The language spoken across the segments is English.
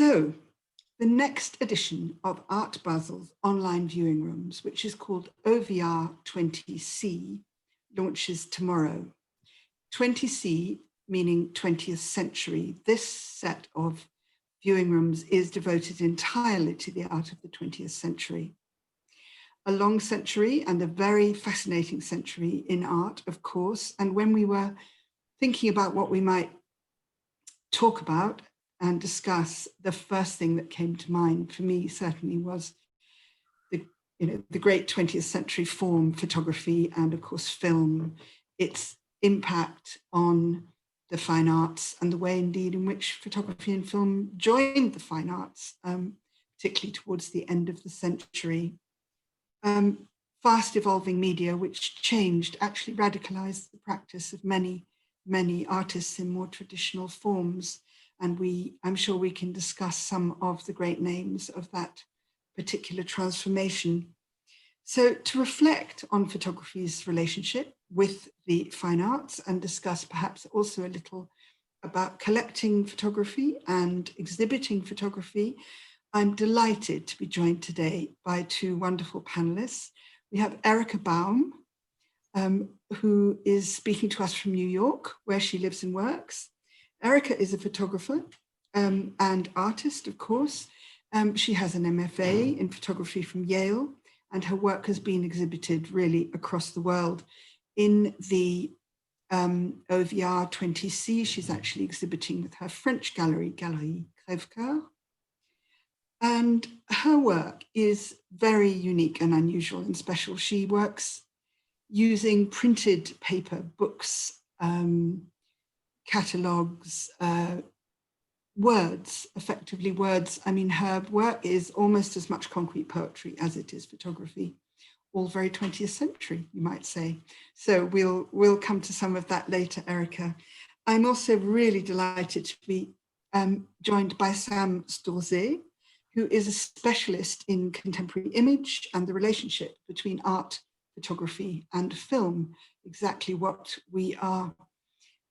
So the next edition of Art Basel's online viewing rooms, which is called OVR 20C, launches tomorrow. 20C meaning 20th century. This set of viewing rooms is devoted entirely to the art of the 20th century. A long century and a very fascinating century in art, of course. And when we were thinking about what we might talk about and discuss, the first thing that came to mind for me certainly was the great 20th century form, photography, and of course film, its impact on the fine arts and the way indeed in which photography and film joined the fine arts, particularly towards the end of the century. Fast evolving media, which changed, actually radicalized the practice of many, many artists in more traditional forms. And I'm sure we can discuss some of the great names of that particular transformation. So to reflect on photography's relationship with the fine arts and discuss perhaps also a little about collecting photography and exhibiting photography, I'm delighted to be joined today by two wonderful panelists. We have Erica Baum, who is speaking to us from New York, where she lives and works. Erica is a photographer and artist, of course. She has an MFA in photography from Yale, and her work has been exhibited really across the world. In the OVR 20C, she's actually exhibiting with her French gallery, Galerie Crèvecoeur. And her work is very unique and unusual and special. She works using printed paper, books, catalogues, words, effectively words. I mean, her work is almost as much concrete poetry as it is photography, all very 20th century, you might say. So we'll come to some of that later, Erica. I'm also really delighted to be joined by Sam Stourdzé, who is a specialist in contemporary image and the relationship between art, photography, and film, exactly what we are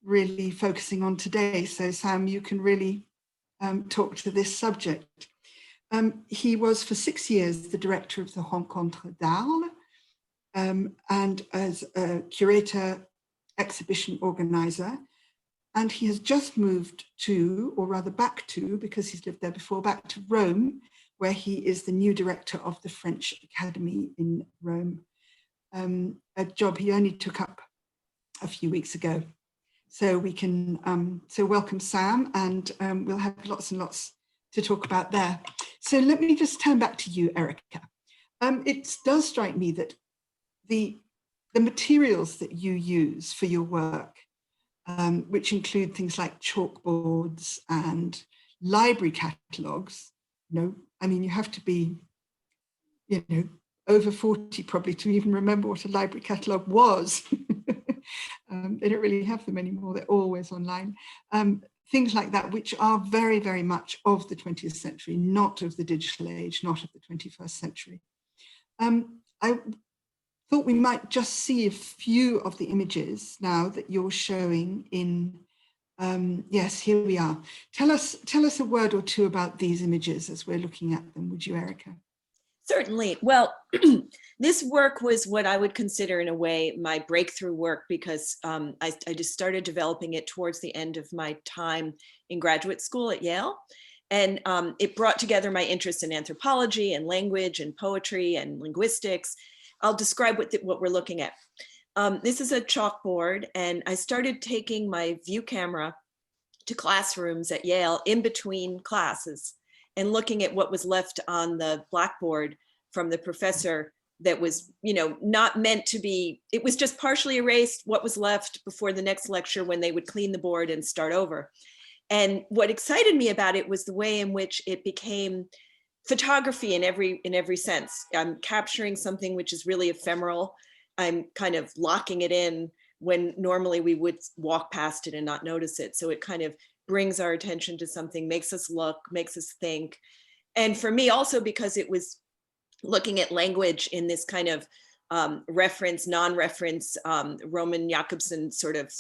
really focusing on today. So Sam, you can really talk to this subject. He was for 6 years the director of the Rencontres d'Arles, and as a curator, exhibition organizer. And he has just moved to, or rather back to, because he's lived there before, back to Rome, where he is the new director of the French Academy in Rome, a job he only took up a few weeks ago. So we can, so welcome Sam, and we'll have lots and lots to talk about there. So let me just turn back to you, Erica. It does strike me that the materials that you use for your work, which include things like chalkboards and library catalogues, I mean, you have to be, over 40 probably to even remember what a library catalogue was. They don't really have them anymore, they're always online. Things like that, which are very, very much of the 20th century, not of the digital age, not of the 21st century. I thought we might just see a few of the images now that you're showing in, yes, here we are. Tell us a word or two about these images as we're looking at them, would you, Erica? Certainly. Well, this work was what I would consider in a way my breakthrough work, because I just started developing it towards the end of my time in graduate school at Yale. And it brought together my interest in anthropology and language and poetry and linguistics. I'll describe what we're looking at. This is a chalkboard, and I started taking my view camera to classrooms at Yale in between classes and looking at what was left on the blackboard from the professor that was, not meant to be, it was just partially erased what was left before the next lecture when they would clean the board and start over. And what excited me about it was the way in which it became photography in every sense. I'm capturing something which is really ephemeral. I'm kind of locking it in when normally we would walk past it and not notice it. So it kind of brings our attention to something, makes us look, makes us think. And for me also, because it was looking at language in this kind of reference, non-reference, Roman Jakobson sort of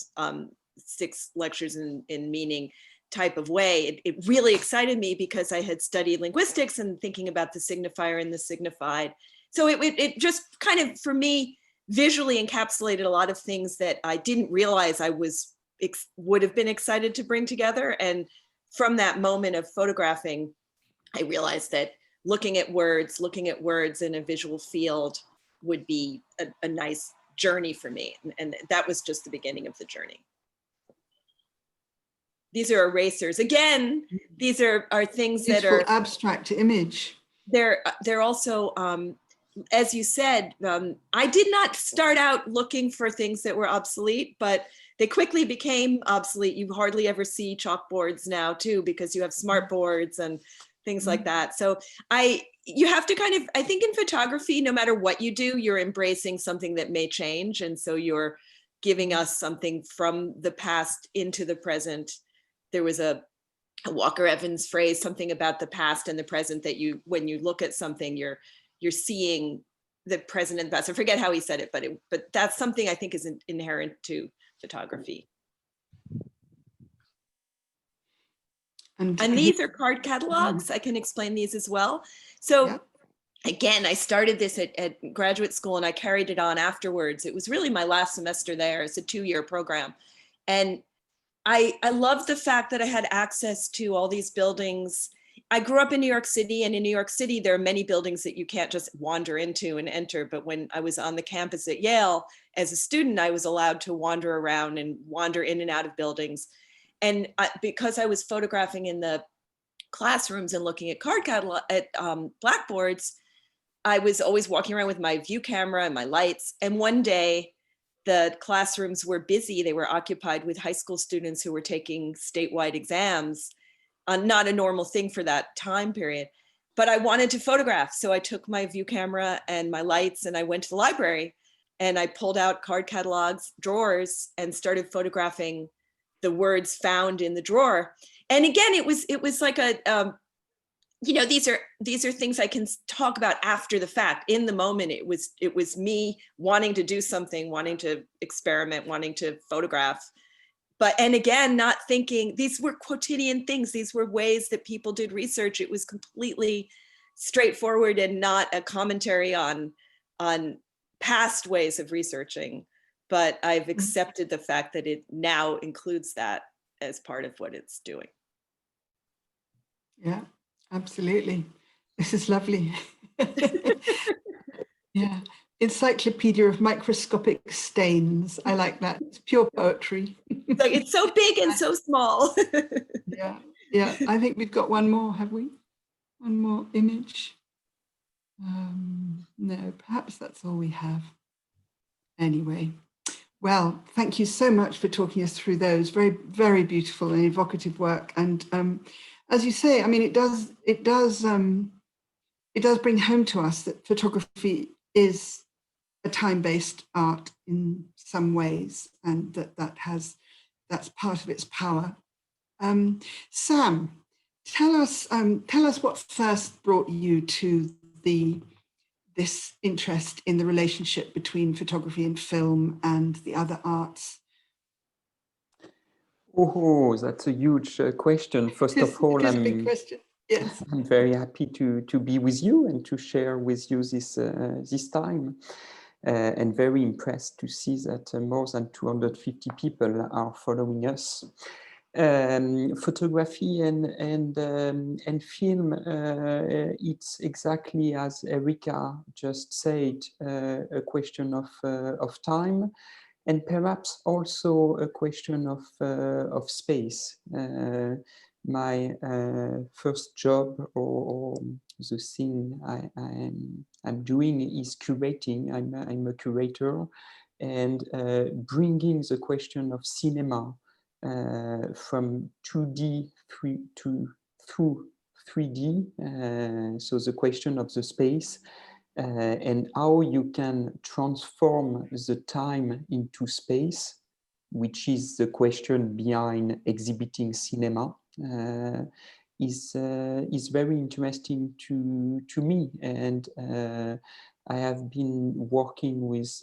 6 lectures in meaning type of way. It really excited me because I had studied linguistics and thinking about the signifier and the signified. So it just kind of, for me, visually encapsulated a lot of things that I didn't realize I would have been excited to bring together. And from that moment of photographing, I realized that looking at words in a visual field would be a nice journey for me. And that was just the beginning of the journey. These are erasers. Again, these are things that are abstract image. They're also, as you said, I did not start out looking for things that were obsolete, but they quickly became obsolete. You hardly ever see chalkboards now too, because you have smart boards and things like that. So you have to kind of, I think in photography, no matter what you do, you're embracing something that may change. And so you're giving us something from the past into the present. There was a Walker Evans phrase, something about the past and the present, that when you look at something, you're seeing the present and the past. I forget how he said it, but that's something I think is inherent to photography. And these are card catalogs. I can explain these as well. So again, I started this at graduate school and I carried it on afterwards. It was really my last semester there. It's a 2-year program. And I love the fact that I had access to all these buildings. I grew up in New York City, and in New York City, there are many buildings that you can't just wander into and enter. But when I was on the campus at Yale, as a student, I was allowed to wander around and wander in and out of buildings. And because I was photographing in the classrooms and looking at card catalog at blackboards, I was always walking around with my view camera and my lights. And one day, the classrooms were busy. They were occupied with high school students who were taking statewide exams. Not a normal thing for that time period, but I wanted to photograph. So I took my view camera and my lights and I went to the library and I pulled out card catalogs, drawers, and started photographing the words found in the drawer. And again, it was like these are things I can talk about after the fact. In the moment, it was me wanting to do something, wanting to experiment, wanting to photograph. And again, not thinking these were quotidian things. These were ways that people did research. It was completely straightforward and not a commentary on past ways of researching. But I've accepted the fact that it now includes that as part of what it's doing. Yeah, absolutely. This is lovely. Yeah. Encyclopedia of microscopic stains. I like that. It's pure poetry. It's so big and so small. Yeah. I think we've got one more, have we? One more image. No, perhaps that's all we have. Anyway, well, thank you so much for talking us through those. Very, very beautiful and evocative work. And as you say, I mean, it does bring home to us that photography is a time-based art in some ways, and that's part of its power. Sam, tell us what first brought you to this interest in the relationship between photography and film and the other arts. Oh, that's a huge question. First of all, a big question. Yes. I'm very happy to be with you and to share with you this time. And very impressed to see that more than 250 people are following us. Photography and film, it's exactly as Erica just said, a question of time, and perhaps also a question of space. My first job or the thing I'm doing is curating. I'm a curator, and bringing the question of cinema from 2D through 3D. So the question of the space and how you can transform the time into space, which is the question behind exhibiting cinema. Is very interesting to me, and I have been working with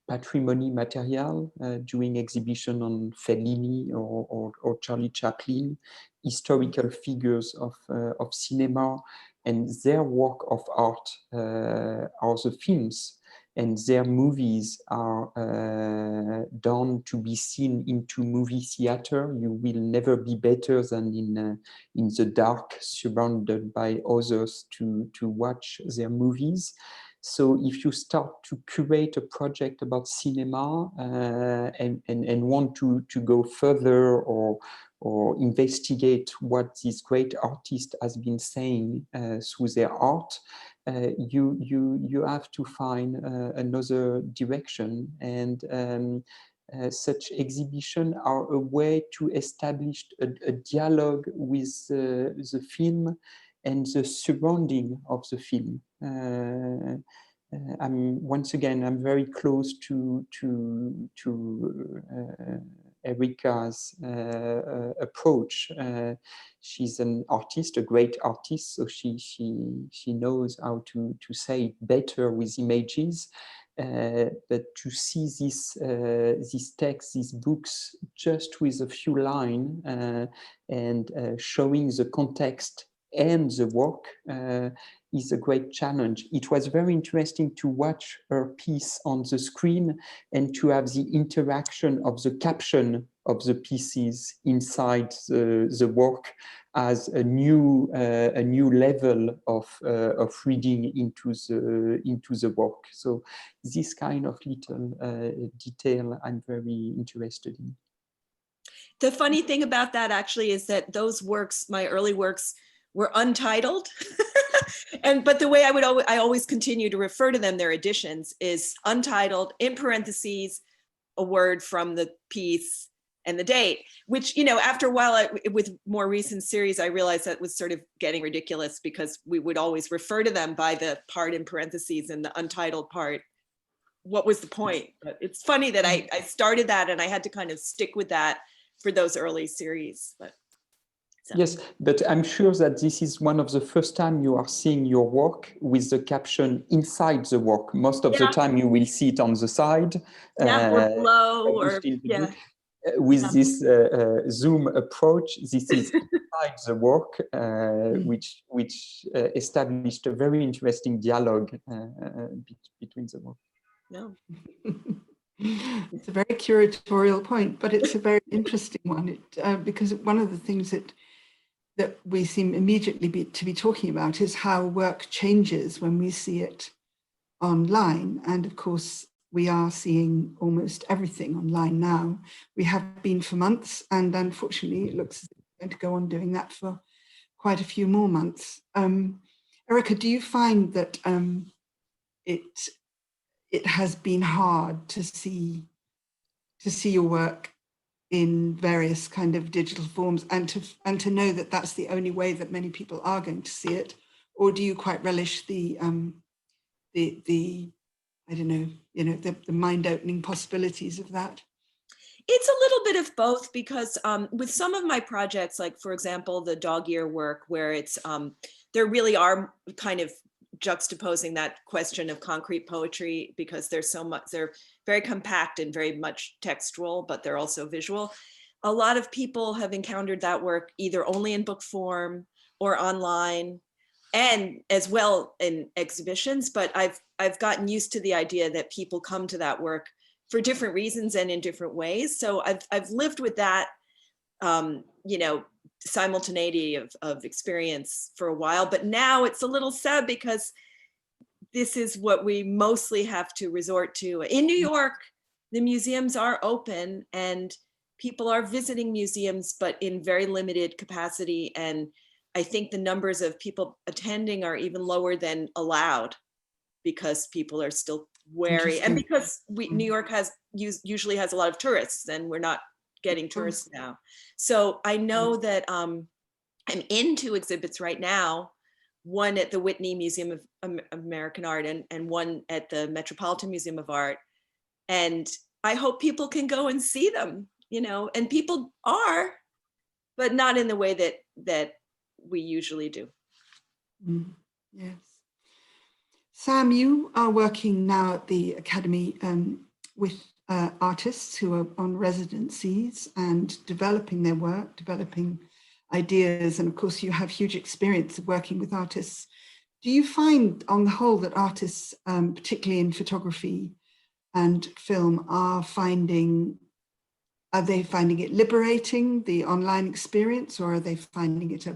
patrimony material, doing exhibition on Fellini or Charlie Chaplin, historical figures of cinema, and their work of art are the films, and their movies are done to be seen into movie theater. You will never be better than in the dark, surrounded by others to watch their movies. So if you start to curate a project about cinema and want to go further or investigate what this great artist has been saying through their art, you have to find another direction. And such exhibitions are a way to establish a dialogue with the film and the surrounding of the film. I'm very close to Erica's approach. She's an artist, a great artist, so she knows how to say it better with images. But to see these texts, these books, just with a few lines and showing the context and the work is a great challenge. It was very interesting to watch her piece on the screen and to have the interaction of the caption of the pieces inside the work as a new level of reading into the work. So this kind of little detail I'm very interested in. The funny thing about that actually is that those works, my early works, were untitled. But the way I always continue to refer to them, their editions, is untitled, in parentheses, a word from the piece and the date, which, you know, after a while, with more recent series, I realized that was sort of getting ridiculous because we would always refer to them by the part in parentheses and the untitled part. What was the point? But it's funny that I started that and I had to kind of stick with that for those early series. But so. Yes, but I'm sure that this is one of the first time you are seeing your work with the caption inside the work. Most of the time you will see it on the side. Or below, or with this Zoom approach, this is inside the work, which established a very interesting dialogue between the work. No. It's a very curatorial point, but it's a very interesting one because one of the things that we seem immediately to be talking about is how work changes when we see it online. And of course, we are seeing almost everything online now. We have been for months, and unfortunately, it looks as if we're going to go on doing that for quite a few more months. Erica, do you find that it has been hard to see your work in various kind of digital forms and to know that that's the only way that many people are going to see it? Or do you quite relish the I don't know, the mind-opening possibilities of that? It's a little bit of both, because with some of my projects, like for example, the dog ear work, where it's there really are kind of juxtaposing that question of concrete poetry, because there's so much, they're very compact and very much textual, but they're also visual. A lot of people have encountered that work either only in book form or online, and as well in exhibitions. But I've gotten used to the idea that people come to that work for different reasons and in different ways. So I've lived with that, simultaneity of experience for a while. But now it's a little sad because this is what we mostly have to resort to. In New York, the museums are open and people are visiting museums, but in very limited capacity. And I think the numbers of people attending are even lower than allowed, because people are still wary, and because New York usually has a lot of tourists, and we're not getting tourists now. So I know that I'm in 2 exhibits right now, one at the Whitney Museum of American Art and one at the Metropolitan Museum of Art. And I hope people can go and see them, and people are, but not in the way that we usually do. Yes. Sam, you are working now at the Academy with artists who are on residencies and developing their work, developing ideas. And of course, you have huge experience of working with artists. Do you find on the whole that artists, particularly in photography and film, are they finding it liberating, the online experience, or are they finding it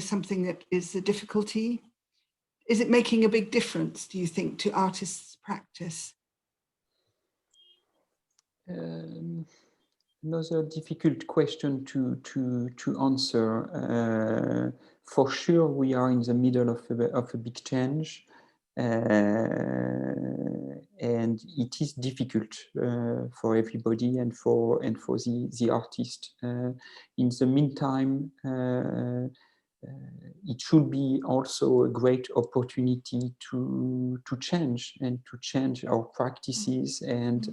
something that is a difficulty? Is it making a big difference, do you think, to artists' practice? Another difficult question to answer. For sure, we are in the middle of a big change, and it is difficult for everybody and for the artist. In the meantime, it should be also a great opportunity to change and to change our practices. And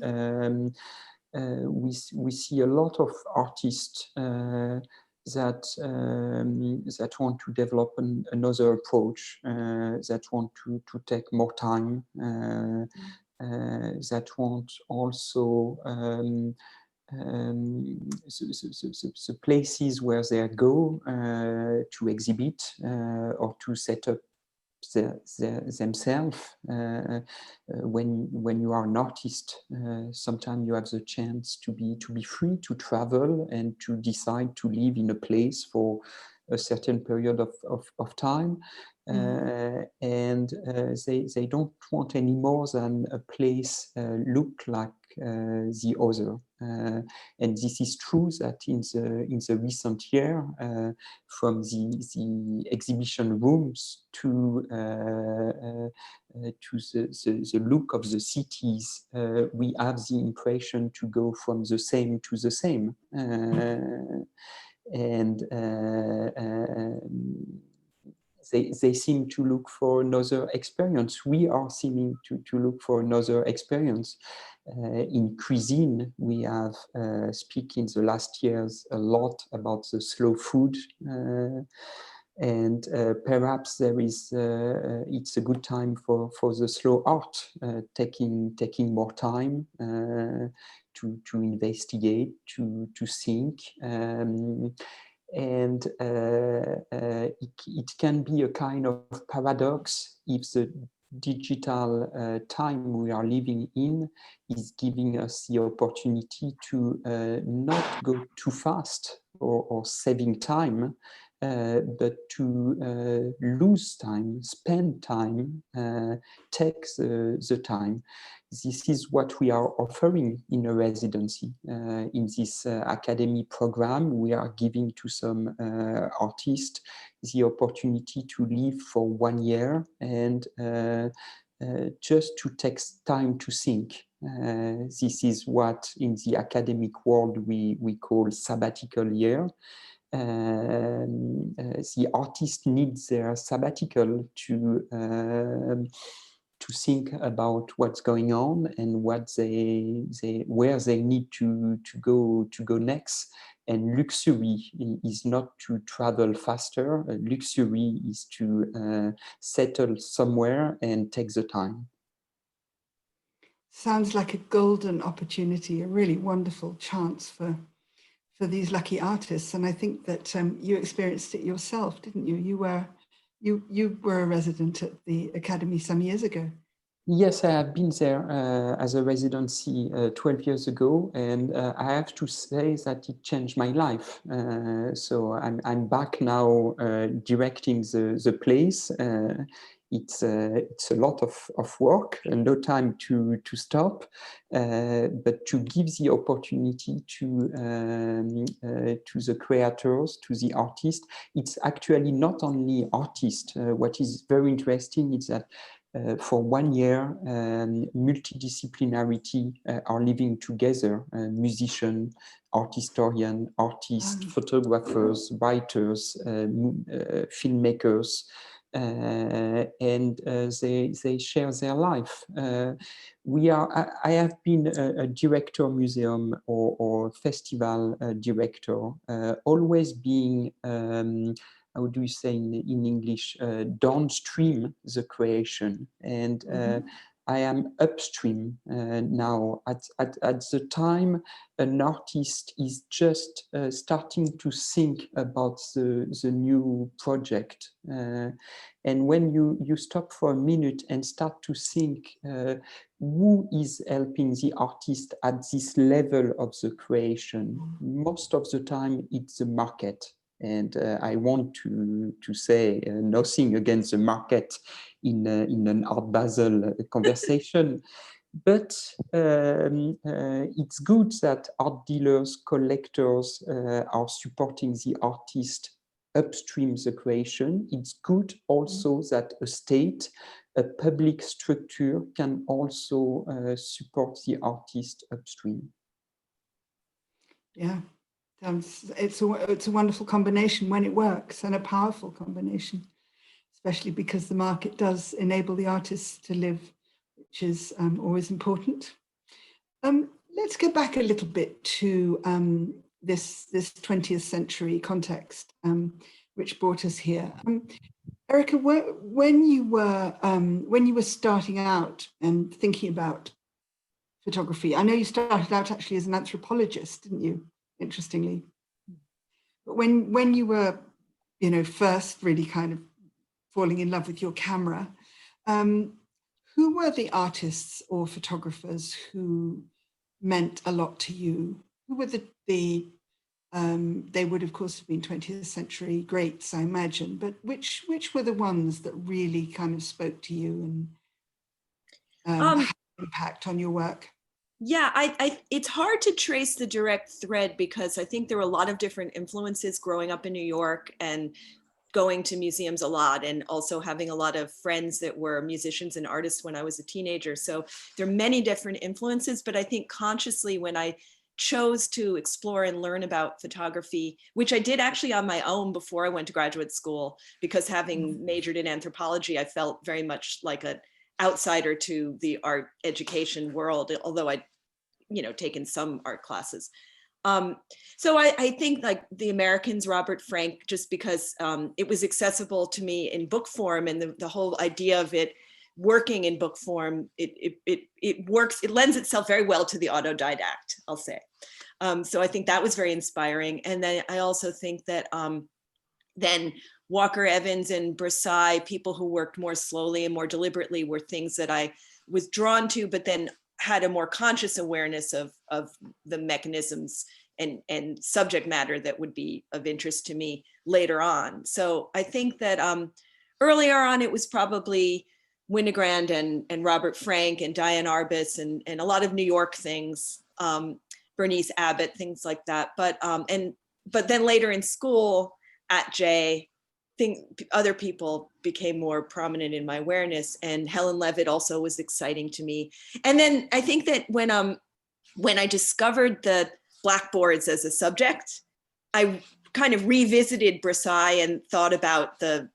we see a lot of artists that want to develop another approach, that want to take more time, that want also the places where they go to exhibit or to set up themselves. When you are an artist, sometimes you have the chance to be free to travel and to decide to live in a place for a certain period of time. And they don't want any more than a place look like the other. And this is true that in the recent year, from the exhibition rooms to the look of the cities, we have the impression to go from the same to the same. They seem to look for another experience. We are seeming to look for another experience. In cuisine, we have speak in the last years a lot about the slow food. And perhaps there is it's a good time for the slow art, taking more time to investigate, to think. And it can be a kind of paradox if the digital time we are living in is giving us the opportunity to not go too fast or saving time, but to lose time, spend time, take the time. This is what we are offering in a residency. In this academy program, we are giving to some artists the opportunity to live for 1 year and just to take time to think. This is what in the academic world we call sabbatical year. The artist needs their sabbatical to think about what's going on and what where they need to go next. And luxury is not to travel faster. Luxury is to settle somewhere and take the time. Sounds like a golden opportunity, a really wonderful chance for these lucky artists. And I think that you experienced it yourself, didn't you? You were a resident at the Academy some years ago. Yes, I have been there as a residency 12 years ago, and I have to say that it changed my life. So I'm back now directing the place. It's a lot of work and no time to stop, but to give the opportunity to the creators, to the artists. It's actually not only artists. What is very interesting is that for 1 year, multidisciplinarity are living together, musician, art historian, artists, photographers, writers, filmmakers, and they share their life. I have been a director museum or festival director, always being how do you say in English, downstream the creation, and I am upstream now. At the time, an artist is just starting to think about the new project. And when you stop for a minute and start to think, who is helping the artist at this level of the creation? Most of the time, it's the market. And I want to say nothing against the market in an Art Basel conversation, but it's good that art dealers, collectors are supporting the artist upstream the creation. It's good also that a state, a public structure can also support the artist upstream. Yeah. It's a wonderful combination when it works, and a powerful combination, especially because the market does enable the artists to live, which is always important. Let's go back a little bit to this 20th century context, which brought us here. Erica, when you were starting out and thinking about photography, I know you started out actually as an anthropologist, didn't you? Interestingly, but when you were, first really kind of falling in love with your camera, who were the artists or photographers who meant a lot to you? Who were they would of course have been 20th century greats, I imagine, but which were the ones that really kind of spoke to you and had an impact on your work? Yeah, it's hard to trace the direct thread because I think there were a lot of different influences growing up in New York and going to museums a lot, and also having a lot of friends that were musicians and artists when I was a teenager. So there are many different influences, but I think consciously when I chose to explore and learn about photography, which I did actually on my own before I went to graduate school, because having majored in anthropology, I felt very much like an outsider to the art education world, although I'd taken some art classes. So I think like the Americans, Robert Frank, just because it was accessible to me in book form, and the whole idea of it working in book form, it works, it lends itself very well to the autodidact, I'll say. So I think that was very inspiring. And then I also think that then Walker Evans and Brassai, people who worked more slowly and more deliberately, were things that I was drawn to, but then had a more conscious awareness of the mechanisms and subject matter that would be of interest to me later on. So I think that earlier on, it was probably Winogrand and Robert Frank and Diane Arbus and a lot of New York things, Bernice Abbott, things like that. But then later in school at Jay, other people became more prominent in my awareness, and Helen Levitt also was exciting to me. And then I think that when I discovered the blackboards as a subject, I kind of revisited Brassai and thought about the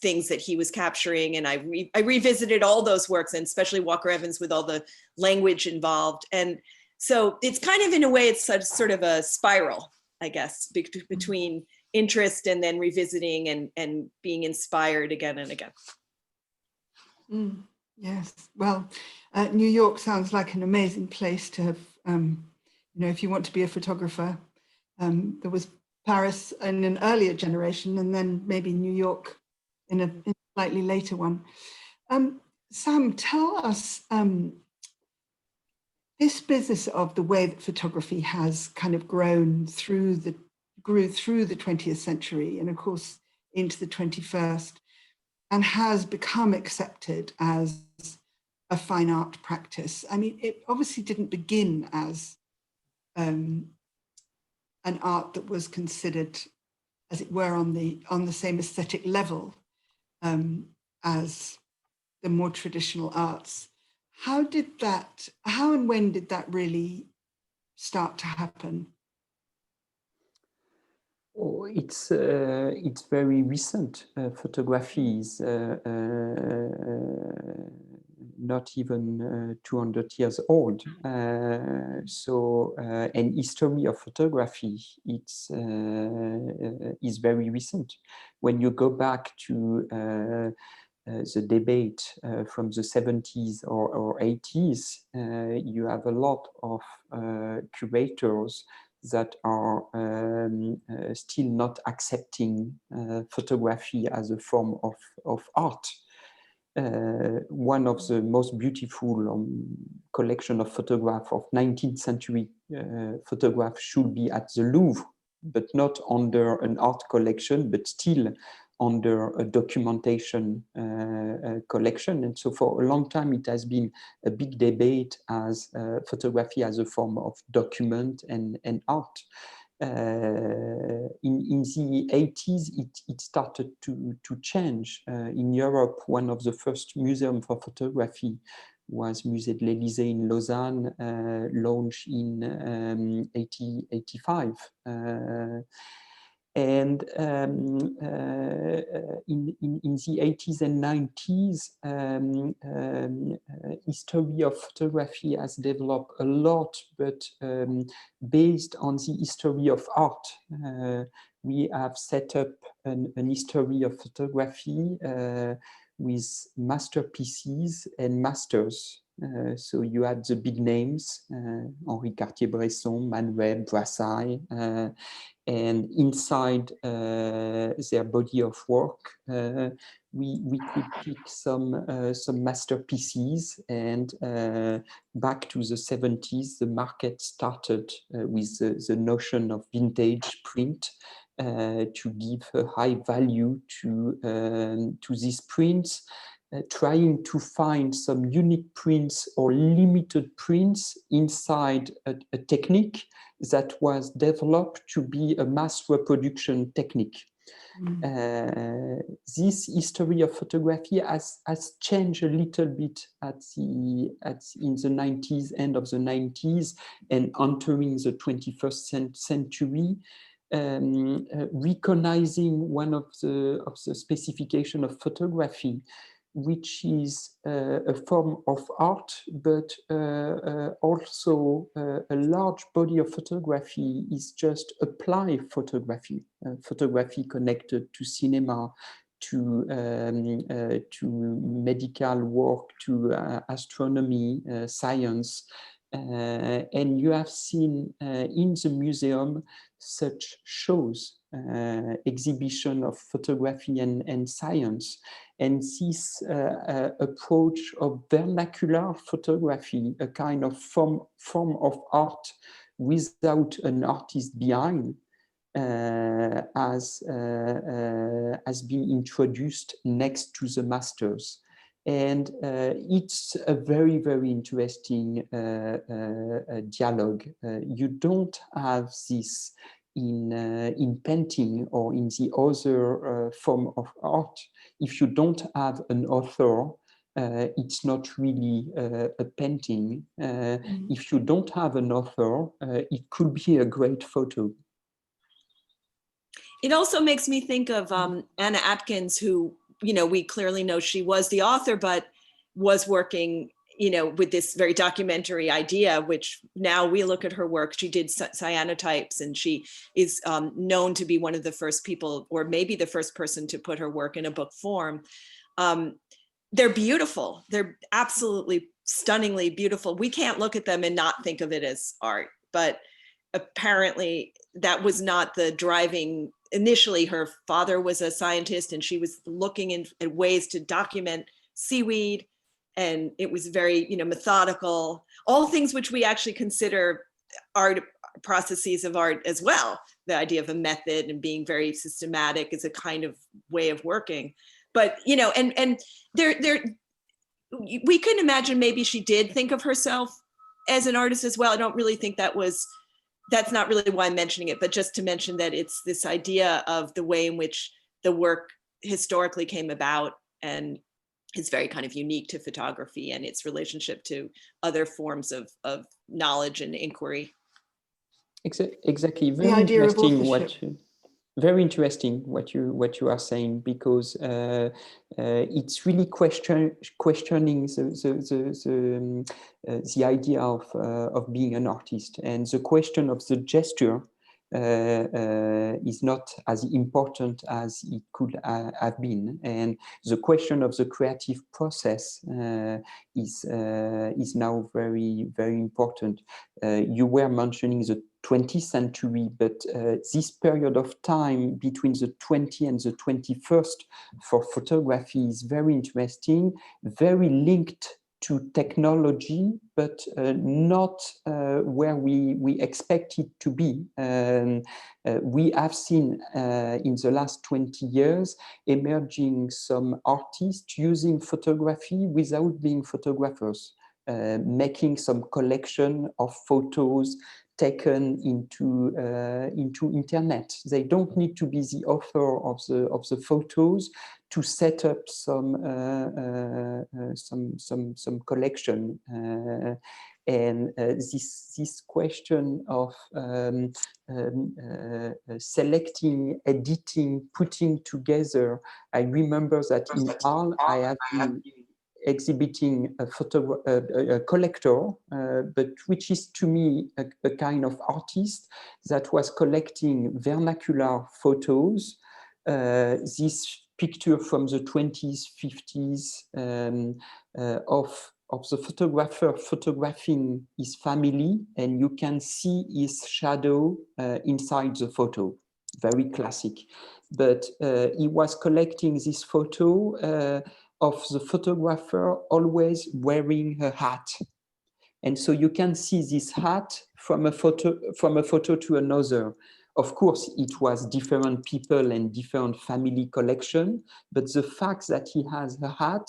things that he was capturing, and I revisited all those works, and especially Walker Evans with all the language involved. And so it's kind of, in a way, it's sort of a spiral, I guess, between interest and then revisiting and being inspired again and again. Yes, well, New York sounds like an amazing place to have, if you want to be a photographer. There was Paris in an earlier generation, and then maybe New York in a slightly later one. Sam, tell us this business of the way that photography has kind of grew through the 20th century, and of course into the 21st, and has become accepted as a fine art practice. I mean, it obviously didn't begin as an art that was considered, as it were, on the same aesthetic level as the more traditional arts. How and when did that really start to happen? Oh, it's very recent. Photography is not even 200 years old. So and history of photography, it's is very recent. When you go back to the debate from the 70s or 80s, you have a lot of curators that are still not accepting photography as a form of art. One of the most beautiful collection of photographs of 19th century photographs should be at the Louvre, but not under an art collection, but still under a documentation collection. And so for a long time, it has been a big debate as photography as a form of document and art. In the 80s, it started to change. In Europe, one of the first museums for photography was Musée de l'Élysée in Lausanne, launched in 1885. And in the 80s and 90s, history of photography has developed a lot, but based on the history of art. We have set up an history of photography with masterpieces and masters. So you had the big names, Henri Cartier-Bresson, Manuel, Brassai, and inside their body of work, we could pick some masterpieces. And back to the 70s, the market started with the notion of vintage print to give a high value to these prints. Trying to find some unique prints or limited prints inside a technique that was developed to be a mass reproduction technique. This history of photography has changed a little bit in the 90s, end of the 90s, and entering the 21st century. Recognizing one of the specification of photography, which is a form of art, but also a large body of photography is just applied photography, photography connected to cinema, to medical work, to astronomy, science. And you have seen in the museum such shows, exhibition of photography and science. And this approach of vernacular photography, a kind of form of art without an artist behind, has been introduced next to the masters. And it's a very, very interesting dialogue. You don't have this in painting or in the other form of art. If you don't have an author, it's not really a painting. If you don't have an author, it could be a great photo. It also makes me think of Anna Atkins, who, we clearly know she was the author, but was working, with this very documentary idea, which now we look at her work. She did cyanotypes, and she is known to be one of the first people, or maybe the first person, to put her work in a book form. They're beautiful. They're absolutely stunningly beautiful. We can't look at them and not think of it as art, but apparently that was not the driving. Initially, her father was a scientist, and she was looking at ways to document seaweed. And it was very, methodical, all things which we actually consider art, processes of art as well. The idea of a method and being very systematic is a kind of way of working. But, and we can imagine maybe she did think of herself as an artist as well. I don't really think that's not really why I'm mentioning it, but just to mention that it's this idea of the way in which the work historically came about, and it's very kind of unique to photography and its relationship to other forms of knowledge and inquiry. Exactly. The idea of authorship. Very interesting what you are saying, because it's really questioning the idea of being an artist, and the question of the gesture is not as important as it could have been, and the question of the creative process is now very, very important. You were mentioning the 20th century, but this period of time between the 20th and the 21st for photography is very interesting, very linked to technology, but not where we expect it to be. We have seen in the last 20 years emerging some artists using photography without being photographers, making some collection of photos taken into internet. They don't need to be the author of the photos to set up some collection, and this question of selecting, editing, putting together. I remember that in Arles I have been exhibiting a collector, but which is to me a kind of artist that was collecting vernacular photos. This picture from the 20s, 50s of the photographer photographing his family, and you can see his shadow inside the photo. Very classic. But he was collecting this photo of the photographer always wearing a hat. And so you can see this hat from a photo to another. Of course, it was different people and different family collection, but the fact that he has a hat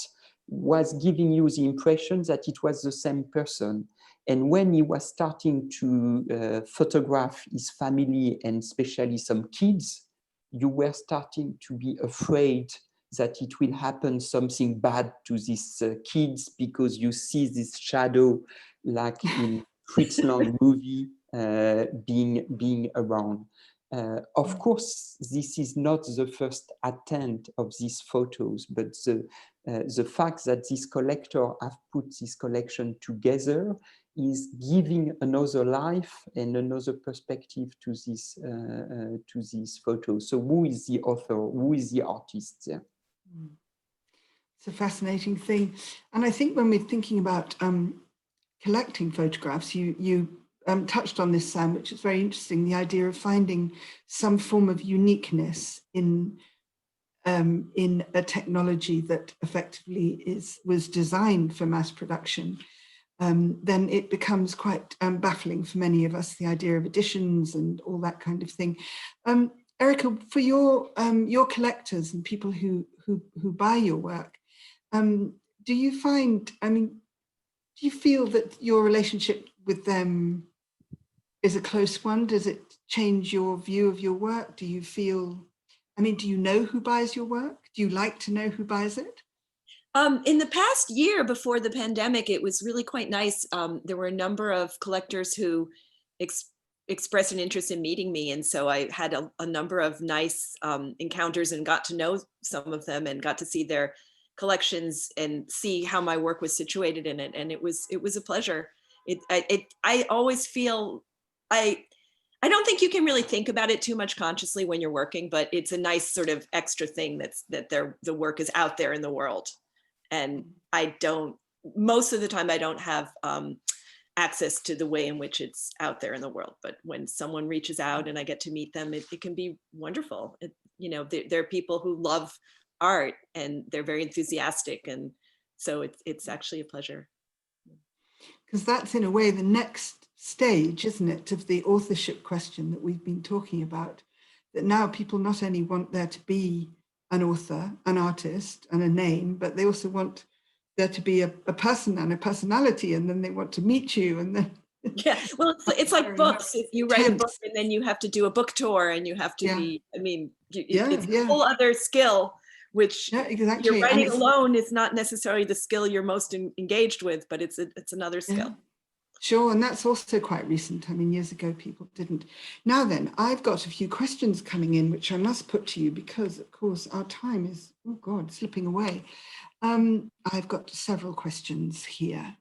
was giving you the impression that it was the same person. And when he was starting to photograph his family and especially some kids, you were starting to be afraid that it will happen something bad to these kids, because you see this shadow like in Fritz Lang movie being around. Of course, this is not the first attempt of these photos, but the fact that this collector have put this collection together is giving another life and another perspective to these photos. So who is the author? Who is the artist there? It's a fascinating thing. And I think when we're thinking about collecting photographs, you touched on this, Sam, which is very interesting, the idea of finding some form of uniqueness in a technology that effectively was designed for mass production. Then it becomes quite baffling for many of us, the idea of editions and all that kind of thing. Erica, for your collectors and people who buy your work, do you feel that your relationship with them is a close one? Does it change your view of your work? Do you know who buys your work? Do you like to know who buys it? In the past year before the pandemic, it was really quite nice. There were a number of collectors who expressed an interest in meeting me. And so I had a number of nice encounters and got to know some of them and got to see their collections and see how my work was situated in it. And it was a pleasure. I always feel, I don't think you can really think about it too much consciously when you're working, but it's a nice sort of extra thing that the work is out there in the world. And most of the time I don't have access to the way in which it's out there in the world. But when someone reaches out and I get to meet them, it can be wonderful. There are people who love art and they're very enthusiastic. And so it's actually a pleasure. Because that's in a way the next stage, isn't it, of the authorship question that we've been talking about, that now people not only want there to be an author, an artist and a name, but they also want there to be a person and a personality, and then they want to meet you, and then yeah, well, it's like books. If you write a book and then you have to do a book tour and you have to be, it's a whole other skill, which exactly. You're writing alone is not necessarily the skill you're most engaged with, but it's another skill. Sure, and that's also quite recent. I mean, years ago, people didn't. Now then, I've got a few questions coming in, which I must put to you because, of course, our time is, oh God, slipping away. I've got several questions here.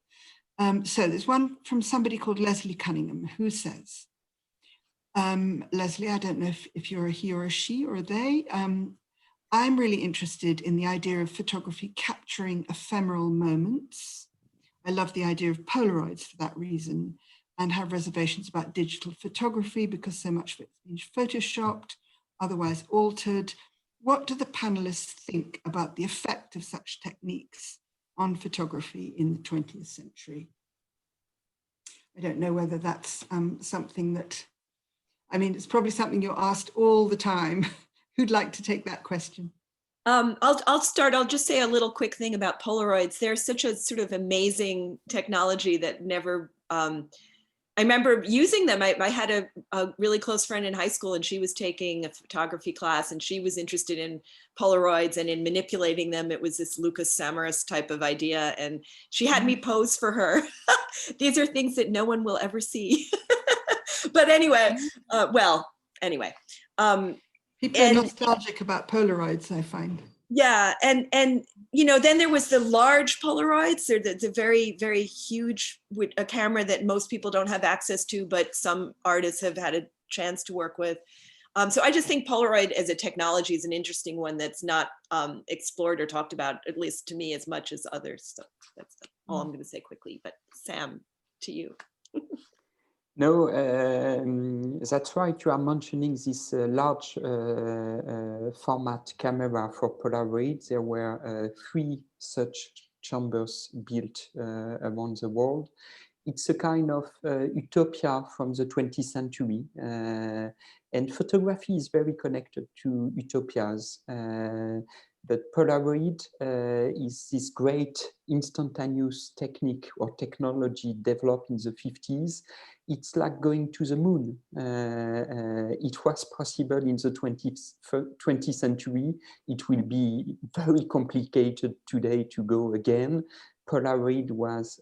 So there's one from somebody called Leslie Cunningham who says, Leslie, I don't know if you're a he or a she or a they. I'm really interested in the idea of photography capturing ephemeral moments. I love the idea of Polaroids for that reason and have reservations about digital photography because so much of it's been photoshopped, otherwise altered. What do the panelists think about the effect of such techniques on photography in the 20th century? I don't know whether that's something that, I mean, it's probably something you're asked all the time. Who'd like to take that question? I'll start. I'll just say a little quick thing about Polaroids. They're such a sort of amazing technology that never, I remember using them. I had a really close friend in high school and she was taking a photography class and she was interested in Polaroids and in manipulating them. It was this Lucas Samaras type of idea. And she had me pose for her. These are things that no one will ever see. But anyway, anyway. People are nostalgic about Polaroids, I find. Yeah, and you know, then there was the large Polaroids. They're the very, very huge, with a camera that most people don't have access to, but some artists have had a chance to work with. So I just think Polaroid as a technology is an interesting one that's not explored or talked about, at least to me, as much as others. So that's all I'm going to say quickly. But Sam, to you. No, that's right. You are mentioning this large format camera for Polaroid. There were 3 such chambers built around the world. It's a kind of utopia from the 20th century. And photography is very connected to utopias. But Polaroid is this great instantaneous technique or technology developed in the 50s. It's like going to the moon. It was possible in the 20th century. It will be very complicated today to go again. Polaroid was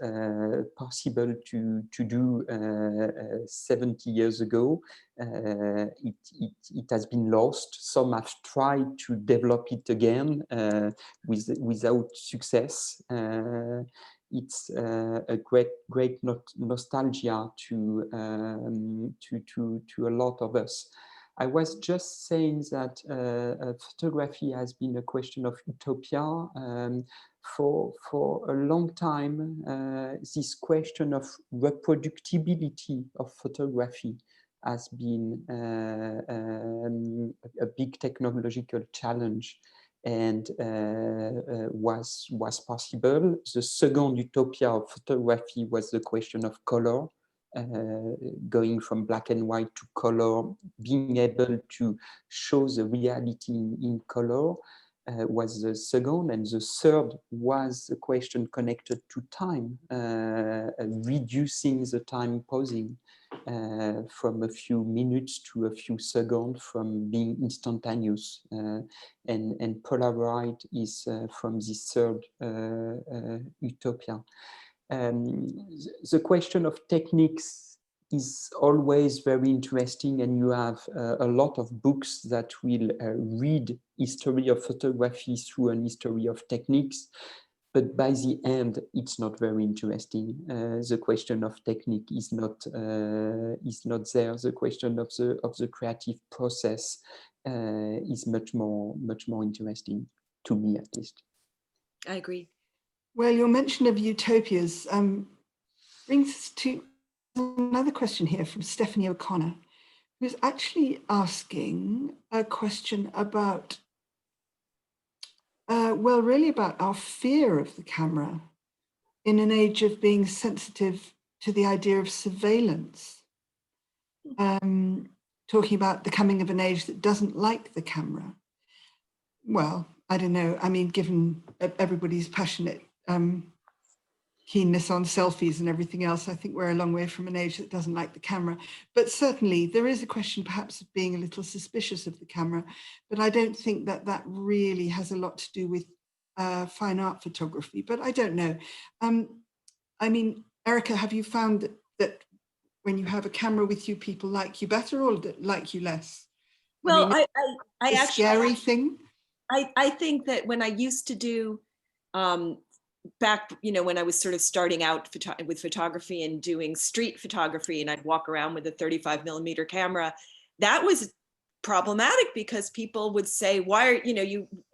possible to do 70 years ago. It has been lost. Some have tried to develop it again without success. It's a great nostalgia to a lot of us. I was just saying that photography has been a question of utopia. For a long time, this question of reproducibility of photography has been a big technological challenge and was possible. The second utopia of photography was the question of color, going from black and white to color, being able to show the reality in color. Was the second, and the third was the question connected to time, reducing the time posing from a few minutes to a few seconds, from being instantaneous. And Polaroid is from this third utopia. The question of techniques is always very interesting, and you have a lot of books that will read history of photography through an history of techniques, but by the end it's not very interesting. The question of technique is not there. The question of the creative process is much more interesting, to me at least. I agree. Well, your mention of utopias brings us to another question here from Stephanie O'Connor, who's actually asking a question about, well, really about our fear of the camera in an age of being sensitive to the idea of surveillance. Talking about the coming of an age that doesn't like the camera. Well, I don't know. I mean, given everybody's passionate keenness on selfies and everything else, I think we're a long way from an age that doesn't like the camera. But certainly there is a question perhaps of being a little suspicious of the camera, but I don't think that that really has a lot to do with fine art photography, but I don't know. I mean, Erica, have you found that that when you have a camera with you, people like you better or like you less? Well, I actually, scary thing. I think that when I used to do back, when I was sort of starting out with photography and doing street photography, and I'd walk around with a 35mm camera, that was problematic because people would say, why are,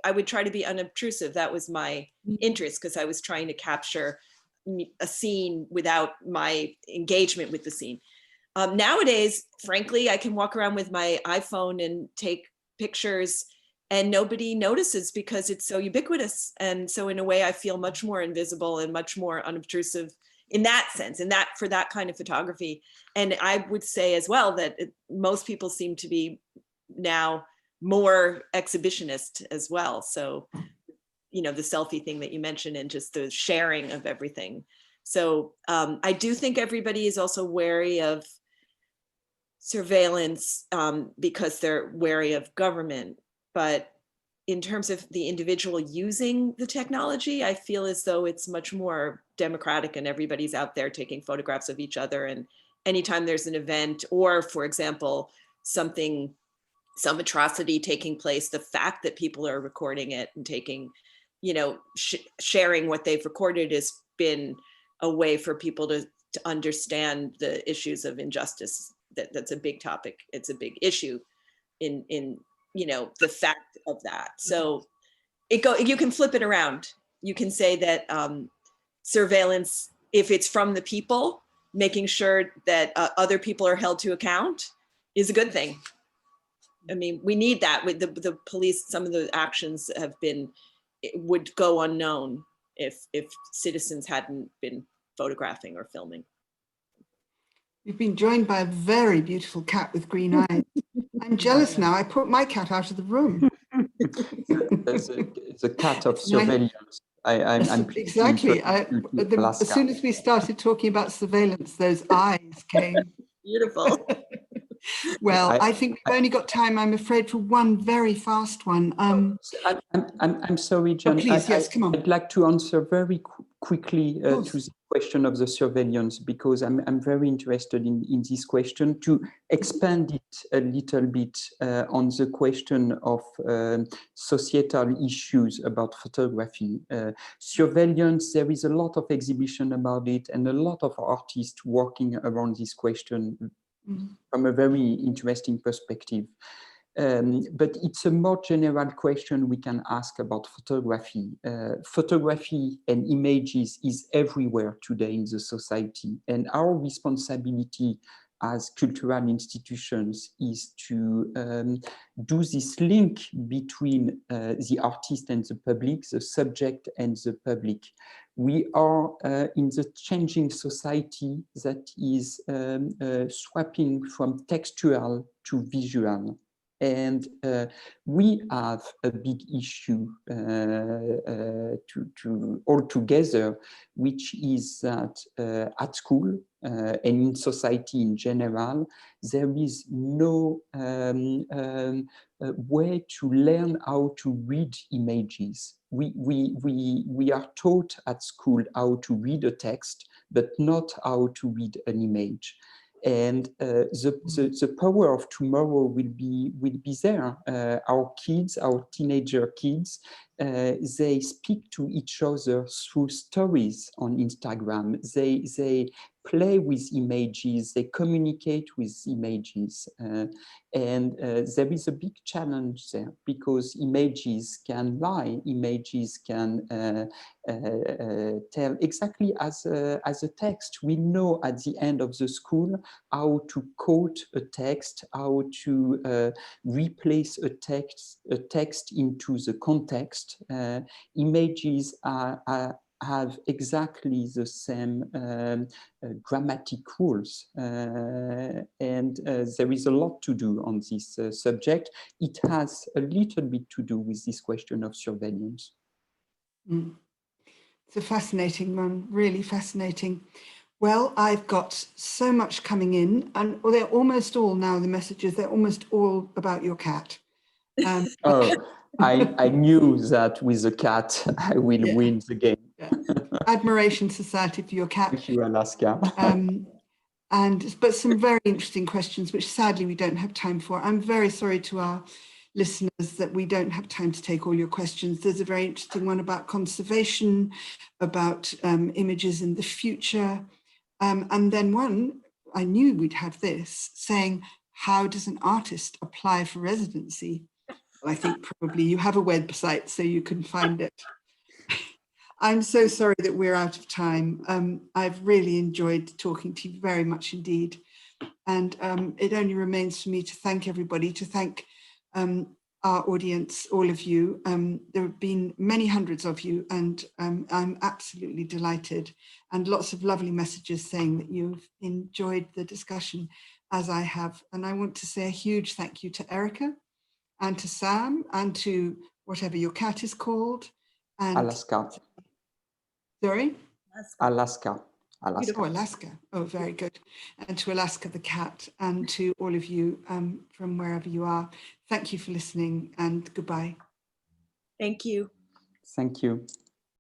I would try to be unobtrusive. That was my interest, because I was trying to capture a scene without my engagement with the scene. Nowadays, frankly, I can walk around with my iPhone and take pictures and nobody notices because it's so ubiquitous. And so in a way, I feel much more invisible and much more unobtrusive in that sense, for that kind of photography. And I would say as well that most people seem to be now more exhibitionist as well. So, the selfie thing that you mentioned and just the sharing of everything. So I do think everybody is also wary of surveillance because they're wary of government. But in terms of the individual using the technology, I feel as though it's much more democratic and everybody's out there taking photographs of each other. And anytime there's an event or, for example, some atrocity taking place, the fact that people are recording it and taking, sharing what they've recorded has been a way for people to understand the issues of injustice. That's a big topic. It's a big issue in the fact of that. So you can flip it around. You can say that surveillance, if it's from the people, making sure that other people are held to account is a good thing. I mean, we need that with the police. Some of the actions would go unknown if citizens hadn't been photographing or filming. You've been joined by a very beautiful cat with green eyes. I'm jealous now. I put my cat out of the room. It's a cat of surveillance. I'm exactly. As soon as we started talking about surveillance, those eyes came. Beautiful. Well, I think we've only got time, I'm afraid, for one very fast one. I'm sorry, Jan. Oh, please, yes, come on. I'd like to answer very quickly to the question of the surveillance, because I'm very interested in this question, to expand it a little bit on the question of societal issues about photography. Surveillance, there is a lot of exhibition about it and a lot of artists working around this question from a very interesting perspective. But it's a more general question we can ask about photography. Photography and images is everywhere today in the society, and our responsibility as cultural institutions is to do this link between the artist and the public, the subject and the public. We are in the changing society that is swapping from textual to visual. And we have a big issue to all together, which is that at school and in society in general, there is no way to learn how to read images. We are taught at school how to read a text, but not how to read an image. And the power of tomorrow will be there. Our kids, our teenager kids, they speak to each other through stories on Instagram. They play with images, they communicate with images. And there is a big challenge there, because images can lie, images can tell exactly as a text. We know at the end of the school how to quote a text, how to replace a text into the context. Images have exactly the same grammatic rules. And there is a lot to do on this subject. It has a little bit to do with this question of surveillance. It's a fascinating one, really fascinating. Well, I've got so much coming in, and they're almost all now, the messages, they're almost all about your cat. I knew that with the cat, I will win the game. Admiration Society for your cat. Thank you, Alaska. But some very interesting questions, which sadly we don't have time for. I'm very sorry to our listeners that we don't have time to take all your questions. There's a very interesting one about conservation, about images in the future. And then one, I knew we'd have this, saying, how does an artist apply for residency? Well, I think probably you have a website so you can find it. I'm so sorry that we're out of time. I've really enjoyed talking to you very much indeed. And it only remains for me to thank everybody, to thank our audience, all of you. There have been many hundreds of you, and I'm absolutely delighted, and lots of lovely messages saying that you've enjoyed the discussion as I have. And I want to say a huge thank you to Erica and to Sam and to whatever your cat is called. And Alaska. Sorry? Alaska. Oh, Alaska. Oh, very good. And to Alaska the cat, and to all of you from wherever you are. Thank you for listening, and goodbye. Thank you. Thank you.